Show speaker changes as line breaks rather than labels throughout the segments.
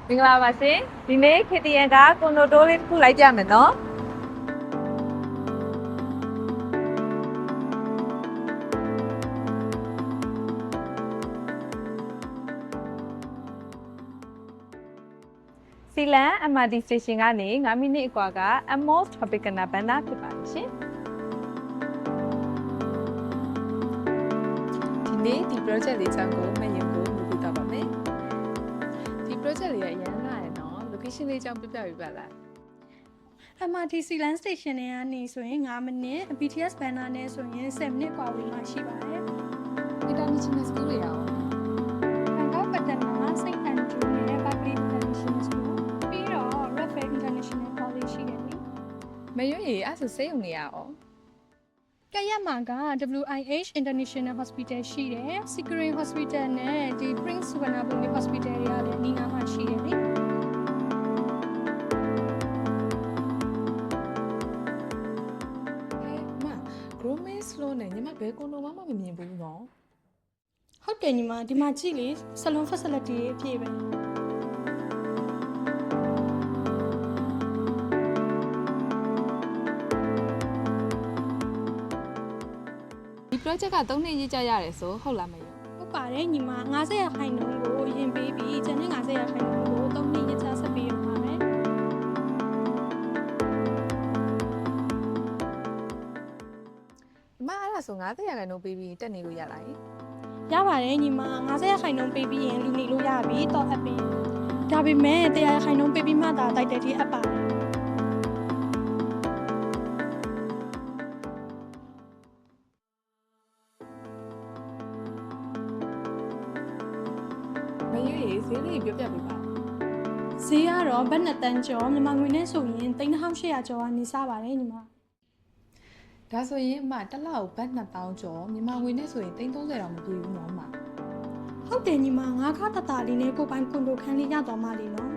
မင်္ဂလာပါရှင်ဒီနေ့ KTN ကကွန်ဒိုတိုးလေးတစ်ခုလိုက်ပြမယ်နော်စီလန် MRT station ကနေ9မိနစ်အကွာက Amos Tropicana Banda ဖြစ်ပါတယ်ရှင်ဒီနေ့ဒီ project လေးကြောင့်ကိုမယင်ကိုမြင်ပြတော့ပါမယ်ဒီ project လေးရဲ့အရင်လာရနော် location လေးကြောင့်ပြပြပေးပါလား
MRT Sealand Station နဲ့ကနေဆိုရင်9မိနစ် BTS Banner နဲ့ဆိုရင်10မိနစ်กว่าဝေးမှရှိပါတယ်
International School တွေရော
Bangkok Patana St Andrew နဲ့ Public International School ပြီးတော့ Rafael International College ရှိတယ်လေ
မရွေအဲ့ဆိုစိတ်ုံနေရအောင်
ကရက်မှာက WIH International Hospital ရှိတယ် Sikering Hospital နဲ့ဒီ Prince Suvarnabhumi Hospital တွေကလည်းအနီးနားမှာရှိတယ်လေ
Grooming slow နဲ့ညီမဘယ်ကွန်ဒိုမှမမြင်ဘူးနော်
ဟုတ်တယ်ညီမဒီမှာကြည့်လေ salon facility အပြည့်ပဲ
ဒီ project က3နှစ်ရေးကြရတယ်ဆိုဟုတ်လားမရွေ
ဟုတ်ပါတယ်ညီမ90ရာခိုင်နှုန်းကိုရင်ပေးပြီးကျန်တဲ့90ရာခိုင်နှုန်းကို3နှစ်ရချဆက်ပေးရမှာပဲ
ညီမအဲ့ဒါဆို90ရာခိုင်နှုန်းပေးပြီးတက်နေလို့ရလား
ရပါတယ်ညီမ90ရာခိုင်နှုန်းပေးပြီးရင်လူနေလို့ရပြီတော့အပ်ပေးဒါပေမဲ့100ရာခိုင်နှုန်းပေးပြီးမှသာတိုက်တယ်ဒီအပ်ပါတယ်
မရွေဈေးလေးပြောပြပေးပါ
ဈေးကတော့ဘတ်2တန်းကျော်မြန်မာငွေနဲ့ဆိုရင်3800ကျော်ကနေစပါတယ်ညီမ
ဒါဆိုရင်အမတစ်လောက်ဘတ်2000ကျော်မြန်မာငွေနဲ့ဆိုရင်330တောင်မပြည့်ဘူးနော်အမ
ဟုတ်တယ်ညီမငါးခါတတလေးနဲ့ကိုပိုင်ကွန်ဒိုခန်းလေးရတော့မှလေနော်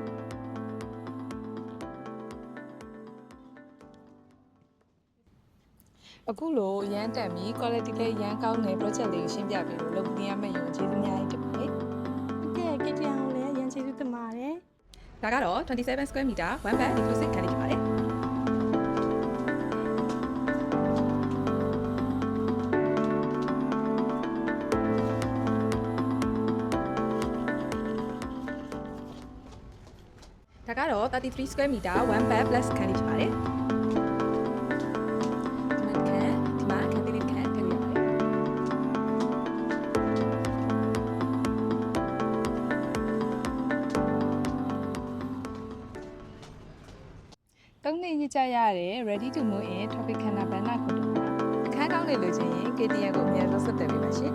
အခုလိုရမ်းတက်ပြီး quality လေးရမ်းကောင်းတဲ့ project လေးကိုရှင်းပြပေးလို့လုပ်တင်ရမယ့်ရုံကျေးဇူးအများကြီးတင်ပါတယ်
ကဲကတိအောင်လည်းအရင်ကျေးဇူးတင်ပါတယ်
ဒါကတော့27 square meter 1 bed inclusive ခန်းလေးဖြစ်ပါတယ်ဒါကတော့33 square meter 1 bed plus ခန်းလေးဖြစ်ပါတယ်ဒီမှာခန်းလေးခန်းထည့်ရပါတယ်တုံးနေရကြရတဲ့ ready to move in Tropicana Banda ကိုအခန်းကောင်းလေးလိုချင်ရင် KTN ကိုအများဆုံးဆက်သွယ်ပေးပါရှင်